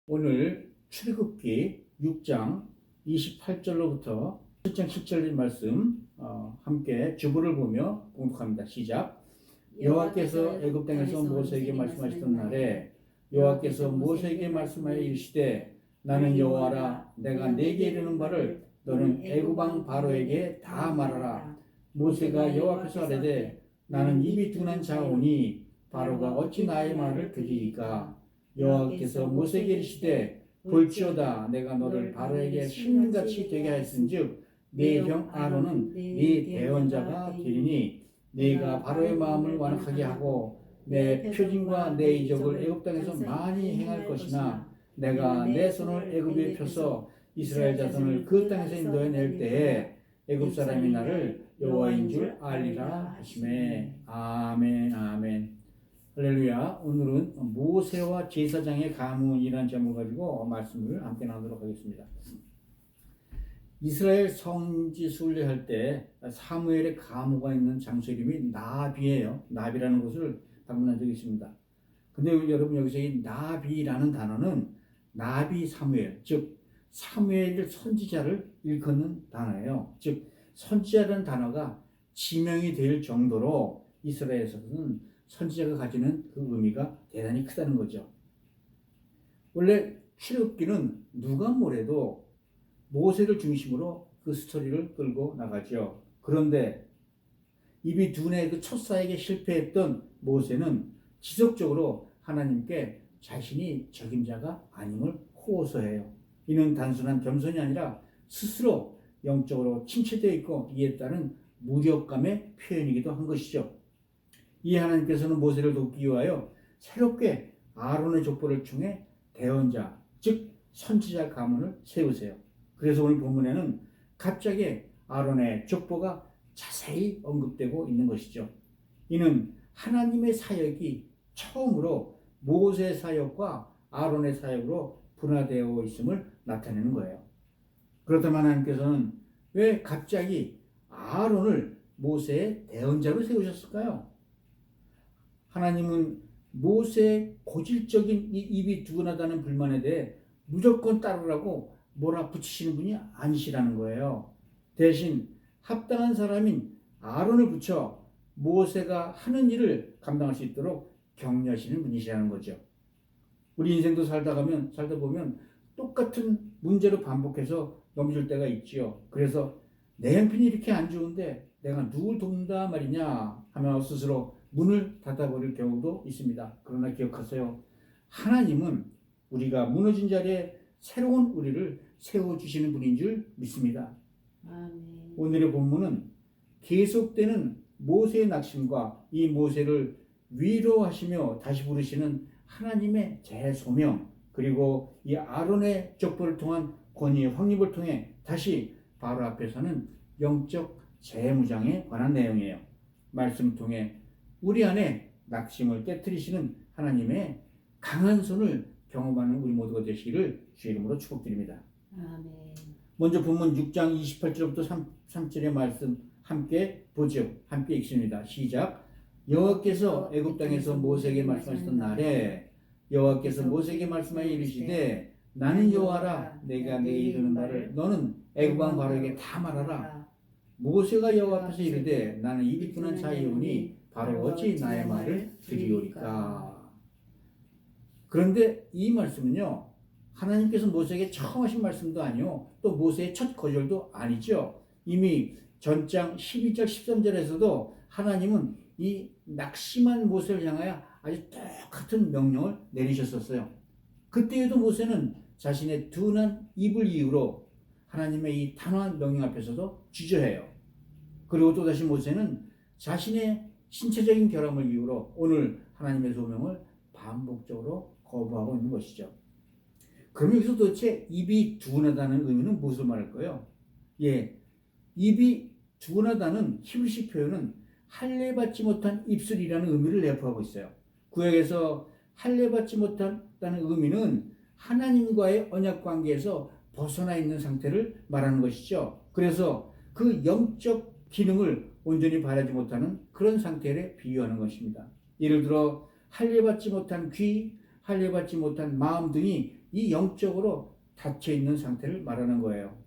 오늘 출애굽기 6장 28절로부터 7장 10절 말씀 함께 주부를 보며 공독합니다. 시작. 여호와께서 애굽 땅에서 모세에게 말씀하시던 날에 여호와께서 모세에게 말씀하여 이르시되 나는 여호와라. 내가 네게 이르는 바를 너는 애굽 왕 바로에게 다 말하라. 모세가 여호와께서 아뢰되 나는 입이 둔한 자오니 바로가 어찌 나의 말을 들으리까. 여호와께서 모세에게 이르시되 볼지어다 내가 너를 바로에게 신같이 되게 하였은즉 네 형 아론은 네 대언자가 되리니 네가 바로의 마음을 완악하게 하고 내 표징과 내 이적을 애굽 땅에서 많이 행할 것이나 내가 내 손을 애굽에 펴서 이스라엘 자손을 그 땅에서 인도해 낼 때에 애굽 사람이 나를 여호와인 줄 알리라 하시매. 아멘 아멘. 할렐루야. 오늘은 모세와 제사장의 가문이라는 제목을 가지고 말씀을 함께 나누도록 하겠습니다. 이스라엘 성지 순례할 때 사무엘의 가무가 있는 장소 이름이 나비예요. 나비라는 곳을 방문한 적이 있습니다. 근데 여러분 여기서 이 나비라는 단어는 나비 사무엘, 즉 사무엘 선지자를 일컫는 단어예요. 즉 선지자라는 단어가 지명이 될 정도로 이스라엘에서는 선지자가 가지는 그 의미가 대단히 크다는 거죠. 원래 출애굽기는 누가 뭐래도 모세를 중심으로 그 스토리를 끌고 나가죠. 그런데 입이 둔의 그 첫사에게 실패했던 모세는 지속적으로 하나님께 자신이 적임자가 아님을 호소해요. 이는 단순한 겸손이 아니라 스스로 영적으로 침체되어 있고 이에 따른 무력감의 표현이기도 한 것이죠. 이 하나님께서는 모세를 돕기 위하여 새롭게 아론의 족보를 통해 대언자, 즉 선지자 가문을 세우세요. 그래서 오늘 본문에는 갑자기 아론의 족보가 자세히 언급되고 있는 것이죠. 이는 하나님의 사역이 처음으로 모세의 사역과 아론의 사역으로 분화되어 있음을 나타내는 거예요. 그렇다면 하나님께서는 왜 갑자기 아론을 모세의 대언자로 세우셨을까요? 하나님은 모세의 고질적인 이 입이 둔하다는 불만에 대해 무조건 따르라고 몰아붙이시는 분이 아니시라는 거예요. 대신 합당한 사람인 아론을 붙여 모세가 하는 일을 감당할 수 있도록 격려하시는 분이시라는 거죠. 우리 인생도 살다 보면 똑같은 문제로 반복해서 넘어질 때가 있지요. 그래서 내 형편이 이렇게 안 좋은데 내가 누굴 돕는다 말이냐 하며 스스로 문을 닫아버릴 경우도 있습니다. 그러나 기억하세요. 하나님은 우리가 무너진 자리에 새로운 우리를 세워주시는 분인 줄 믿습니다. 아멘. 오늘의 본문은 계속되는 모세의 낙심과 이 모세를 위로하시며 다시 부르시는 하나님의 재소명, 그리고 이 아론의 족보를 통한 권위의 확립을 통해 다시 바로 앞에 서는 영적 재무장에 관한 내용이에요. 말씀 통해 우리 안에 낙심을 깨트리시는 하나님의 강한 손을 경험하는 우리 모두가 되시기를 주의 이름으로 축복드립니다. 아멘. 먼저 본문 6장 28절부터 3절의 말씀 함께 보죠. 함께 읽습니다. 시작. 여호와께서 애굽 땅에서 모세에게 말씀하셨던 날에 여호와께서 모세에게 말씀하여 이르시되 나는 여호와라. 내가 네게 이르는 말을 너는 애굽 왕 바로에게 다 말하라. 모세가 여호와 앞에서 이르되 나는 입이 둔한 자이오니 바로 어찌 나의 말을 들으리오리까. 그런데 이 말씀은요, 하나님께서 모세에게 처음 하신 말씀도 아니요, 또 모세의 첫 거절도 아니죠. 이미 전장 12절 13절에서도 하나님은 이 낙심한 모세를 향하여 아주 똑같은 명령을 내리셨었어요. 그때에도 모세는 자신의 둔한 입을 이유로 하나님의 이 단호한 명령 앞에서도 주저해요. 그리고 또다시 모세는 자신의 신체적인 결함을 이유로 오늘 하나님의 소명을 반복적으로 거부하고 있는 것이죠. 그럼 여기서 도대체 입이 둔하다는 의미는 무엇을 말할까요? 입이 둔하다는 히브리식 표현은 할례받지 못한 입술이라는 의미를 내포하고 있어요. 구약에서 할례받지 못한다는 의미는 하나님과의 언약 관계에서 벗어나 있는 상태를 말하는 것이죠. 그래서 그 영적 기능을 온전히 발하지 못하는 그런 상태를 비유하는 것입니다. 예를 들어 할례받지 못한 귀, 할례받지 못한 마음 등이 이 영적으로 닫혀 있는 상태를 말하는 거예요.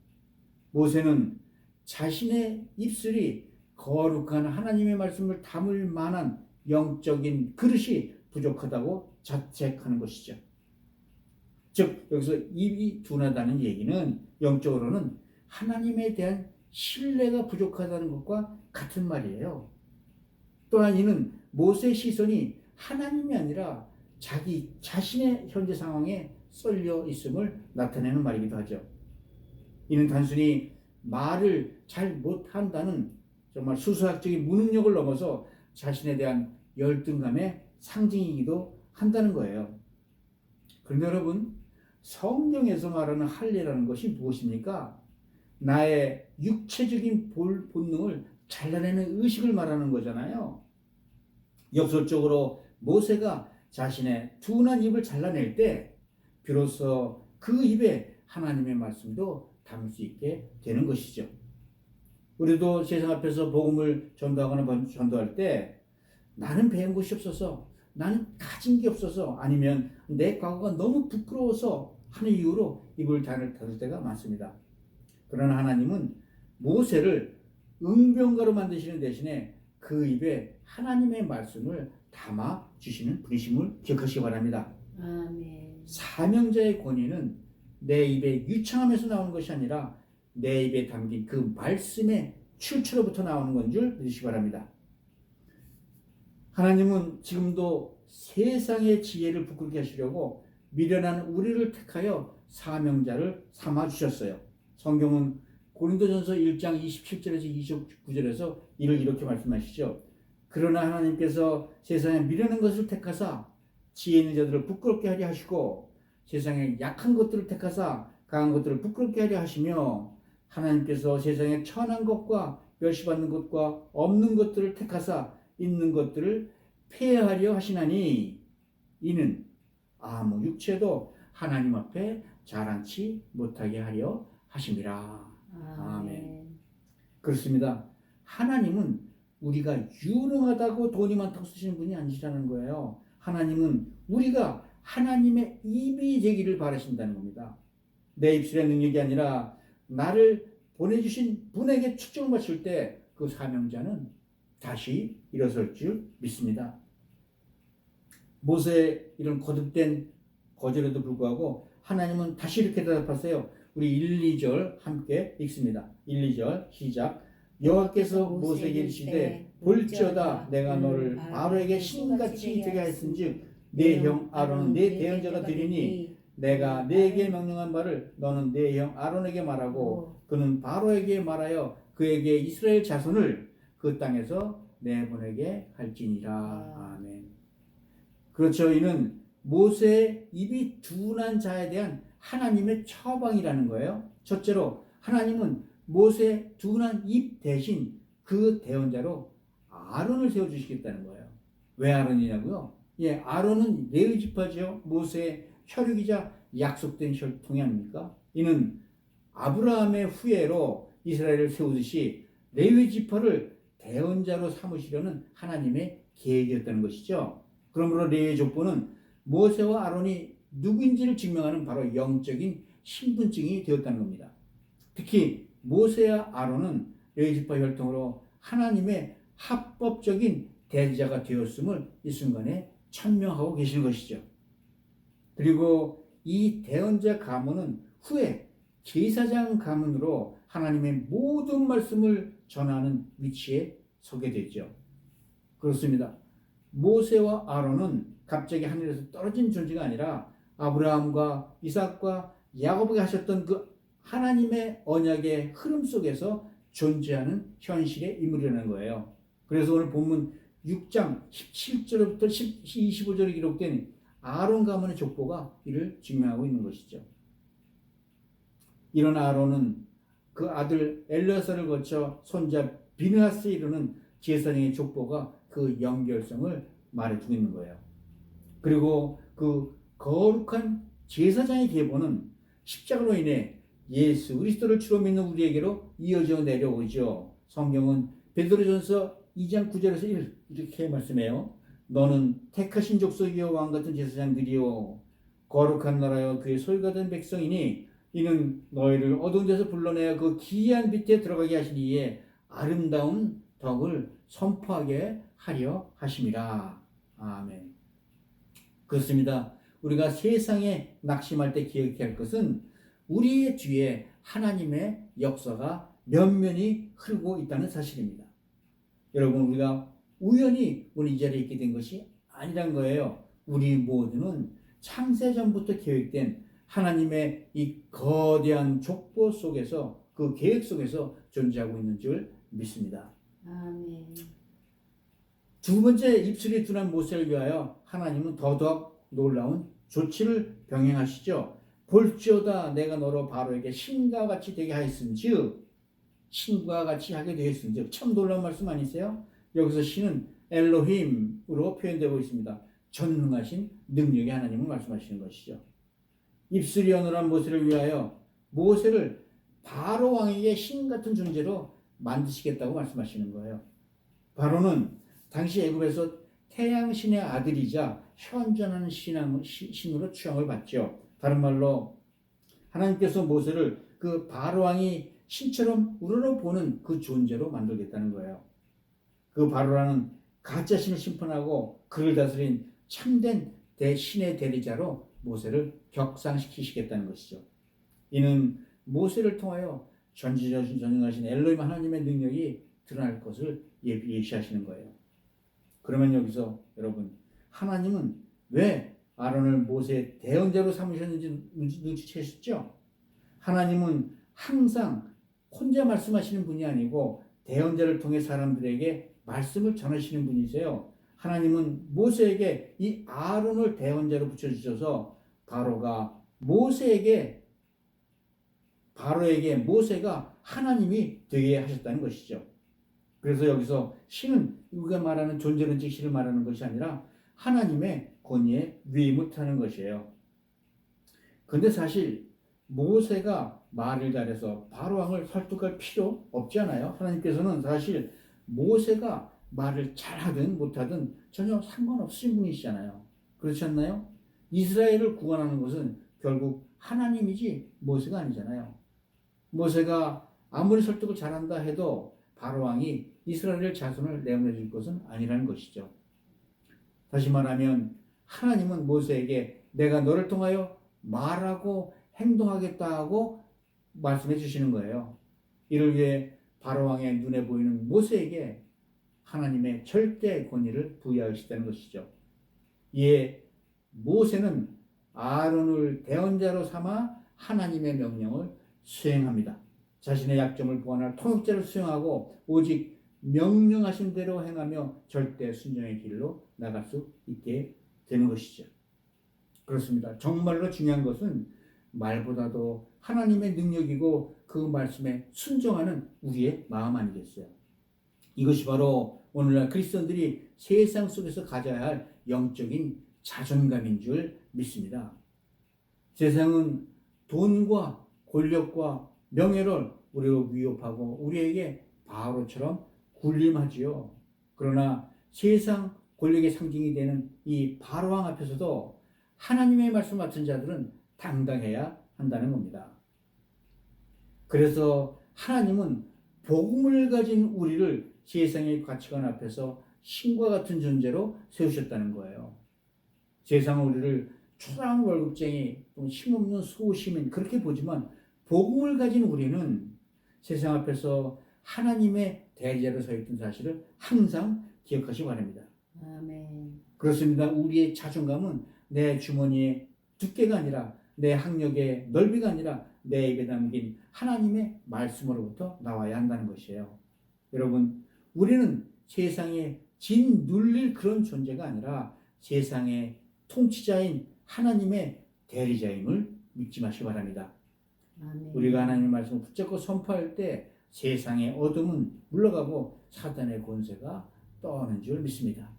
모세는 자신의 입술이 거룩한 하나님의 말씀을 담을 만한 영적인 그릇이 부족하다고 자책하는 것이죠. 즉 여기서 입이 둔하다는 얘기는 영적으로는 하나님에 대한 신뢰가 부족하다는 것과 같은 말이에요. 또한 이는 모세의 시선이 하나님이 아니라 자기 자신의 현재 상황에 쏠려 있음을 나타내는 말이기도 하죠. 이는 단순히 말을 잘 못한다는 정말 수수학적인 무능력을 넘어서 자신에 대한 열등감의 상징이기도 한다는 거예요. 그런데 여러분, 성경에서 말하는 할례라는 것이 무엇입니까? 나의 육체적인 본능을 잘라내는 의식을 말하는 거잖아요. 역설적으로 모세가 자신의 둔한 입을 잘라낼 때 비로소 그 입에 하나님의 말씀도 담을 수 있게 되는 것이죠. 우리도 세상 앞에서 복음을 전도하거나 전도할 때 나는 배운 것이 없어서, 나는 가진 게 없어서, 아니면 내 과거가 너무 부끄러워서 하는 이유로 입을 닫을 때가 많습니다. 그러나 하나님은 모세를 응병가로 만드시는 대신에 그 입에 하나님의 말씀을 담아 주시는 분이심을 기억하시기 바랍니다. 아멘. 사명자의 권위는 내 입의 유창함에서 나오는 것이 아니라 내 입에 담긴 그 말씀의 출처로부터 나오는 건 줄 믿으시기 바랍니다. 하나님은 지금도 세상의 지혜를 부끄럽게 하시려고 미련한 우리를 택하여 사명자를 삼아주셨어요. 성경은 고린도전서 1장 27절에서 29절에서 이를 이렇게 말씀하시죠. 그러나 하나님께서 세상에 미련한 것을 택하사 지혜 있는 자들을 부끄럽게 하려 하시고 세상에 약한 것들을 택하사 강한 것들을 부끄럽게 하려 하시며 하나님께서 세상에 천한 것과 멸시받는 것과 없는 것들을 택하사 있는 것들을 폐하려 하시나니 이는 아무 육체도 하나님 앞에 자랑치 못하게 하려 하심이라. 아멘. 그렇습니다. 하나님은 우리가 유능하다고 돈이 많다고 쓰시는 분이 아니시라는 거예요. 하나님은 우리가 하나님의 입이 되기를 바라신다는 겁니다. 내 입술의 능력이 아니라 나를 보내주신 분에게 축적을 마칠 때 그 사명자는 다시 일어설 줄 믿습니다. 모세의 이런 거듭된 거절에도 불구하고 하나님은 다시 이렇게 대답하세요. 우리 1, 2절 함께 읽습니다. 1, 2절 시작. 여호와께서 모세에게 이르시되 볼지어다 내가 너를 바로에게 신같이 되게 하였은즉 네 형 아론은 네 대언자가 되리니 내가 네게 명령한 바를 너는 네 형 아론에게 말하고 그는 바로에게 말하여 그에게 이스라엘 자손을 그 땅에서 내보내게 할지니라. 아멘. 그렇죠. 이는 모세의 입이 둔한 자에 대한 하나님의 처방이라는 거예요. 첫째로 하나님은 모세의 둔한 입 대신 그 대언자로 아론을 세워주시겠다는 거예요. 왜 아론이냐고요? 아론은 레위 지파죠. 모세의 혈육이자 약속된 혈통이 아닙니까? 이는 아브라함의 후예로 이스라엘을 세우듯이 레위 지파를 대언자로 삼으시려는 하나님의 계획이었다는 것이죠. 그러므로 레위 족보는 모세와 아론이 누구인지를 증명하는 바로 영적인 신분증이 되었다는 겁니다. 특히 모세와 아론은 레위 지파 혈통으로 하나님의 합법적인 대제자가 되었음을 이 순간에 천명하고 계시는 것이죠. 그리고 이 대언자 가문은 후에 제사장 가문으로 하나님의 모든 말씀을 전하는 위치에 서게 되죠. 그렇습니다. 모세와 아론은 갑자기 하늘에서 떨어진 존재가 아니라 아브라함과 이삭과 야곱에게 하셨던 그 하나님의 언약의 흐름 속에서 존재하는 현실의 인물이라는 거예요. 그래서 오늘 본문 6장 17절부터 25절에 기록된 아론 가문의 족보가 이를 증명하고 있는 것이죠. 이런 아론은 그 아들 엘르아사를 거쳐 손자 비느하스에 이르는 제사장의 족보가 그 연결성을 말해주고 있는 거예요. 그리고 그 거룩한 제사장의 계보는 십자가로 인해 예수 그리스도를 주로 믿는 우리에게로 이어져 내려오죠. 성경은 베드로전서 2장 9절에서 이렇게 말씀해요. 너는 택하신 족속이요 왕 같은 제사장들이요 거룩한 나라여 그의 소유가 된 백성이니 이는 너희를 어두운 데서 불러내어 그 기이한 빛에 들어가게 하시니에 아름다운 덕을 선포하게 하려 하심이라. 아멘. 그렇습니다. 우리가 세상에 낙심할 때 기억해야 할 것은 우리의 뒤에 하나님의 역사가 면면히 흐르고 있다는 사실입니다. 여러분, 우리가 우연히 오늘 이 자리에 있게 된 것이 아니란 거예요. 우리 모두는 창세전부터 계획된 하나님의 이 거대한 족보 속에서, 그 계획 속에서 존재하고 있는 줄 믿습니다. 아멘. 두 번째, 입술이 둔한 모세를 위하여 하나님은 더더욱 놀라운 조치를 병행하시죠. 볼지어다 내가 너로 바로에게 신과 같이 되게 하였은즉, 신과 같이 하게 되었은즉. 참 놀라운 말씀 아니세요? 여기서 신은 엘로힘으로 표현되고 있습니다. 전능하신 능력의 하나님을 말씀하시는 것이죠. 입술이 어눌한 모세를 위하여 모세를 바로 왕에게 신 같은 존재로 만드시겠다고 말씀하시는 거예요. 바로는 당시 애굽에서 태양신의 아들이자 현존하는 신으로 추앙을 받죠. 다른 말로 하나님께서 모세를 그 바로 왕이 신처럼 우러러보는 그 존재로 만들겠다는 거예요. 그 바로라는 가짜 신을 심판하고 그를 다스린 참된 신의 대리자로 모세를 격상시키시겠다는 것이죠. 이는 모세를 통하여 전지전능하신 엘로힘 하나님의 능력이 드러날 것을 예시하시는 거예요. 그러면 여기서 여러분, 하나님은 왜 아론을 모세의 대언자로 삼으셨는지 눈치채셨죠? 하나님은 항상 혼자 말씀하시는 분이 아니고 대언자를 통해 사람들에게 말씀을 전하시는 분이세요. 하나님은 모세에게 이 아론을 대언자로 붙여주셔서 바로에게 모세가 하나님이 되게 하셨다는 것이죠. 그래서 여기서 신은 우리가 말하는 존재론적 신을 말하는 것이 아니라 하나님의 권위에 위임을 못하는 것이에요. 그런데 사실 모세가 말을 잘해서 바로 왕을 설득할 필요 없잖아요. 하나님께서는 사실 모세가 말을 잘하든 못하든 전혀 상관없으신 분이시잖아요. 그렇지 않나요? 이스라엘을 구원하는 것은 결국 하나님이지 모세가 아니잖아요. 모세가 아무리 설득을 잘한다 해도 바로 왕이 이스라엘 자손을 내보내 줄 것은 아니라는 것이죠. 다시 말하면 하나님은 모세에게 내가 너를 통하여 말하고 행동하겠다고 말씀해 주시는 거예요. 이를 위해 바로 왕의 눈에 보이는 모세에게 하나님의 절대 권위를 부여하시다는 것이죠. 이에 모세는 아론을 대언자로 삼아 하나님의 명령을 수행합니다. 자신의 약점을 보완할 통역자를 수행하고 오직 명령하신 대로 행하며 절대 순종의 길로 나갈 수 있게 되는 것이죠. 그렇습니다. 정말로 중요한 것은 말보다도 하나님의 능력이고 그 말씀에 순종하는 우리의 마음 아니겠어요? 이것이 바로 오늘날 그리스도인들이 세상 속에서 가져야 할 영적인 자존감인 줄 믿습니다. 세상은 돈과 권력과 명예를 우리로 위협하고 우리에게 바로처럼 군림하지요. 그러나 세상 권력의 상징이 되는 이 바로왕 앞에서도 하나님의 말씀 맡은 자들은 당당해야 한다는 겁니다. 그래서 하나님은 복음을 가진 우리를 세상의 가치관 앞에서 신과 같은 존재로 세우셨다는 거예요. 세상은 우리를 초라한 월급쟁이, 힘없는 소시민 그렇게 보지만 복음을 가진 우리는 세상 앞에서 하나님의 대리자로 서 있던 사실을 항상 기억하시기 바랍니다. 아멘. 그렇습니다. 우리의 자존감은 내 주머니의 두께가 아니라 내 학력의 넓이가 아니라 내 입에 담긴 하나님의 말씀으로부터 나와야 한다는 것이에요. 여러분, 우리는 세상에 짓눌릴 그런 존재가 아니라 세상의 통치자인 하나님의 대리자임을 믿지 마시기 바랍니다. 아멘. 우리가 하나님의 말씀을 붙잡고 선포할 때 세상의 어둠은 물러가고 사단의 권세가 떠오는 줄 믿습니다.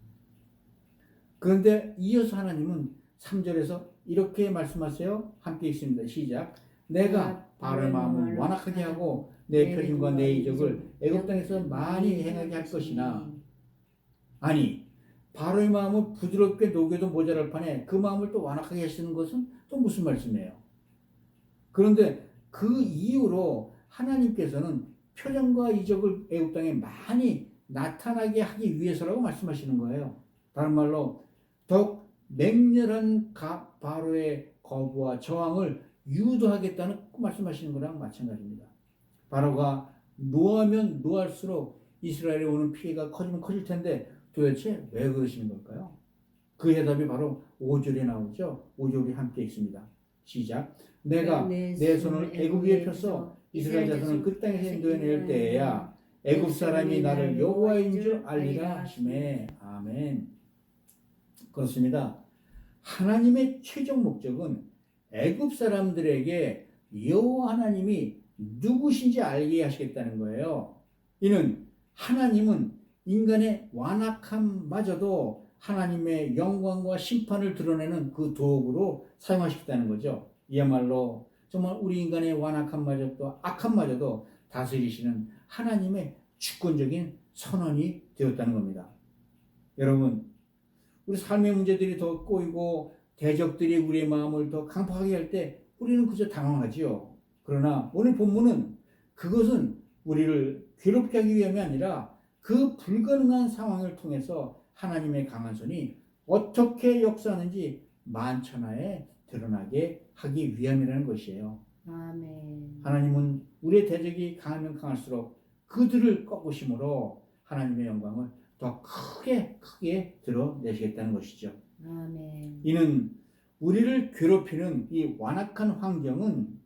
그런데 이어서 하나님은 3절에서 이렇게 말씀하세요. 함께 읽습니다. 시작. 내가 바로의 마음을 완악하게 하고 내 편인과 내 이적을 애굽 땅에서 많이 행하게 할 것이나, 아니 바로의 마음을 부드럽게 녹여도 모자랄 판에 그 마음을 또 완악하게 하시는 것은 또 무슨 말씀이에요? 그런데 그 이후로 하나님께서는 표정과 이적을 애굽 땅에 많이 나타나게 하기 위해서라고 말씀하시는 거예요. 다른 말로 더욱 맹렬한 바로의 거부와 저항을 유도하겠다는 말씀하시는 거랑 마찬가지입니다. 바로가 노하면 노할수록 이스라엘에 오는 피해가 커지면 커질 텐데 도대체 왜 그러시는 걸까요? 그 해답이 바로 5절에 나오죠. 5절이 함께 있습니다. 시작. 내가 내 손을 애굽 위에 펴서 이스라엘 자손을 그 땅에서 인도해낼 때에야 애굽 사람이 나를 여호와인 줄 알리라 하시매. 아멘. 그렇습니다. 하나님의 최종 목적은 애굽 사람들에게 여호와 하나님이 누구신지 알게 하시겠다는 거예요. 이는 하나님은 인간의 완악함마저도 하나님의 영광과 심판을 드러내는 그 도구로 사용하시겠다는 거죠. 이야말로 정말 우리 인간의 완악함마저도 악함마저도 다스리시는 하나님의 주권적인 선언이 되었다는 겁니다. 여러분, 우리 삶의 문제들이 더 꼬이고 대적들이 우리의 마음을 더 강팍하게 할 때 우리는 그저 당황하지요. 그러나 오늘 본문은 그것은 우리를 괴롭게 하기 위함이 아니라 그 불가능한 상황을 통해서 하나님의 강한 손이 어떻게 역사하는지 만천하에 드러나게 하기 위함이라는 것이에요. 아멘. 하나님은 우리의 대적이 강하면 강할수록 그들을 꺾으심으로 하나님의 영광을 더 크게 드러내시겠다는 것이죠. 아멘. 이는 우리를 괴롭히는 이 완악한 환경은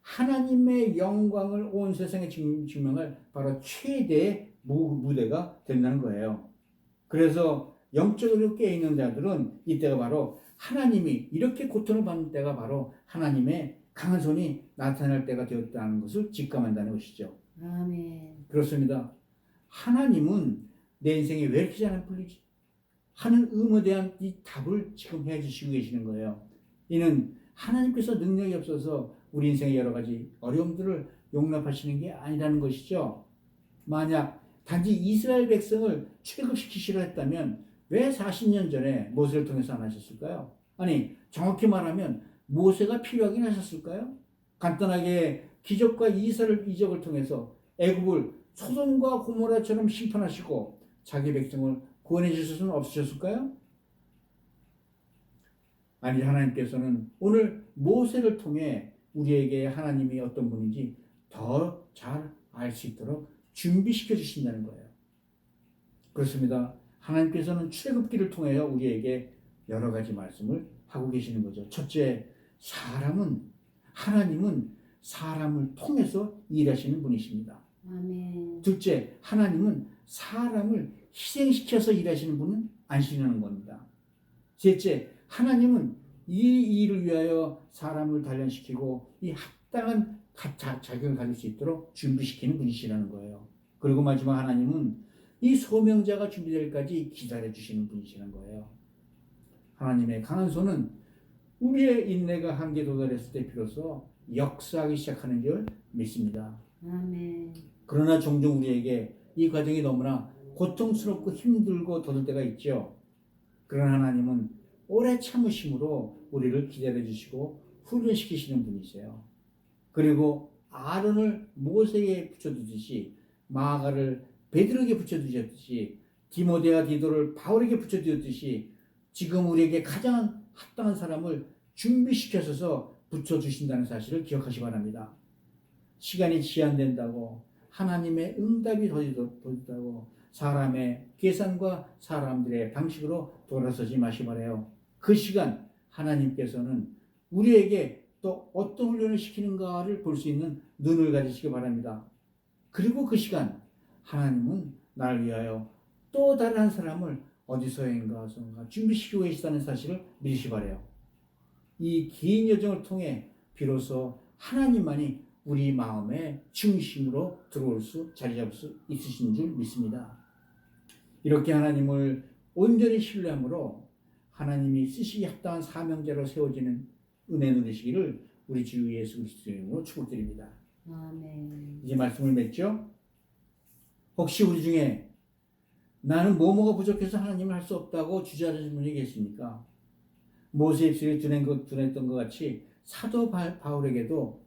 하나님의 영광을 온 세상에 증명할 바로 최대의 무대가 된다는 거예요. 그래서 영적으로 깨어있는 자들은 이때가 바로 하나님이 이렇게 고통을 받는 때가 바로 하나님의 강한 손이 나타날 때가 되었다는 것을 직감한다는 것이죠. 아멘. 그렇습니다. 하나님은 내 인생에 왜 이렇게 잘 안 풀리지? 하는 의문에 대한 이 답을 지금 해주시고 계시는 거예요. 이는 하나님께서 능력이 없어서 우리 인생의 여러 가지 어려움들을 용납하시는 게 아니라는 것이죠. 만약 단지 이스라엘 백성을 출애굽시키시려 했다면 왜 40년 전에 모세를 통해서 안 하셨을까요? 아니, 정확히 말하면 모세가 필요하긴 하셨을까요? 간단하게 기적과 이적을 통해서 애굽을 소돔과 고모라처럼 심판하시고 자기 백성을 구원해 주실 수는 없으셨을까요? 아니, 하나님께서는 오늘 모세를 통해 우리에게 하나님이 어떤 분인지 더 잘 알 수 있도록 준비시켜 주신다는 거예요. 그렇습니다. 하나님께서는 출애굽기를 통해 우리에게 여러 가지 말씀을 하고 계시는 거죠. 첫째, 하나님은 사람을 통해서 일하시는 분이십니다. 아멘. 둘째, 하나님은 사람을 희생시켜서 일하시는 분은 아니시는 겁니다. 셋째, 하나님은 이 일을 위하여 사람을 단련시키고 이 합당한 자격을 가질 수 있도록 준비시키는 분이시라는 거예요. 그리고 마지막 하나님은 이 소명자가 준비될 때까지 기다려주시는 분이시라는 거예요. 하나님의 강한 손은 우리의 인내가 한계에 도달했을 때 비로소 역사하기 시작하는 줄 믿습니다. 아멘. 그러나 종종 우리에게 이 과정이 너무나 고통스럽고 힘들고 더딜 때가 있죠. 그러나 하나님은 오래 참으심으로 우리를 기다려주시고 훈련시키시는 분이세요. 그리고 아론을 모세에 붙여두듯이 마가를 베드로에게 붙여두셨듯이 디모데와 디도를 바울에게 붙여두었듯이 지금 우리에게 가장 합당한 사람을 준비시켜서 붙여주신다는 사실을 기억하시기 바랍니다. 시간이 지연된다고 하나님의 응답이 더디다고 사람의 계산과 사람들의 방식으로 돌아서지 마시기 바라요. 그 시간 하나님께서는 우리에게 또 어떤 훈련을 시키는가를 볼 수 있는 눈을 가지시기 바랍니다. 그리고 그 시간 하나님은 나를 위하여 또 다른 한 사람을 어디서인가 준비시키고 계시다는 사실을 믿으시기 바라요. 이 긴 여정을 통해 비로소 하나님만이 우리 마음의 중심으로 자리 잡을 수 있으신 줄 믿습니다. 이렇게 하나님을 온전히 신뢰함으로 하나님이 쓰시기 합당한 사명자로 세워지는 은혜 누리시기를 우리 주 예수 그리스도의 이름으로 축복드립니다. 아멘. 이제 말씀을 맺죠. 혹시 우리 중에 나는 뭐뭐가 부족해서 하나님을 할 수 없다고 주저하시는 분이 계십니까? 모세 입술에 드러냈던 것 같이 사도 바울에게도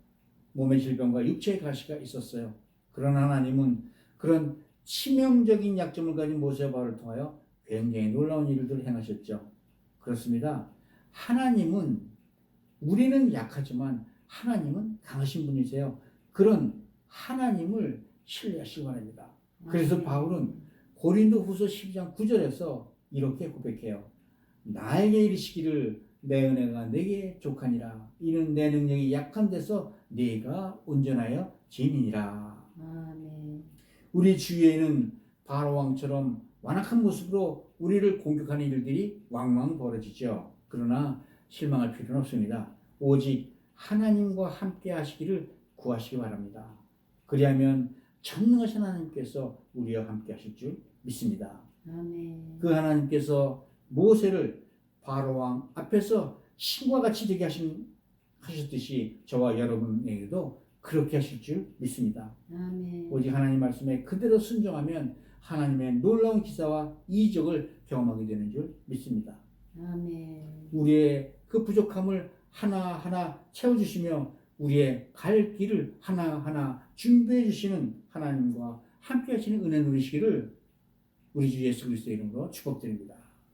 몸의 질병과 육체의 가시가 있었어요. 그러나 하나님은 그런 치명적인 약점을 가진 모세와 바울을 통하여 굉장히 놀라운 일들을 행하셨죠. 그렇습니다. 하나님은 우리는 약하지만 하나님은 강하신 분이세요. 그런 하나님을 신뢰하시기 바랍니다. 그래서 아멘. 바울은 고린도후서 12장 9절에서 이렇게 고백해요. 나에게 이르시기를 내 은혜가 내게 족하니라. 이는 내 능력이 약한 데서 네가 온전하여 짐이니라. 아멘. 우리 주위에는 바로 왕처럼 완악한 모습으로 우리를 공격하는 일들이 왕왕 벌어지죠. 그러나 실망할 필요는 없습니다. 오직 하나님과 함께 하시기를 구하시기 바랍니다. 그리하면 전능하신 하나님께서 우리와 함께 하실 줄 믿습니다. 아멘. 그 하나님께서 모세를 바로 왕 앞에서 신과 같이 되게 하셨듯이 저와 여러분에게도 그렇게 하실 줄 믿습니다. 아멘. 오직 하나님 말씀에 그대로 순종하면 하나님의 놀라운 기사와 이적을 경험하게 되는 줄 믿습니다. 아멘. 우리의 그 부족함을 하나하나 채워주시며 우리의 갈 길을 하나하나 준비해 주시는 하나님과 함께 하시는 은혜 누리시기를 우리 주 예수 그리스도의 이름으로 축복드립니다.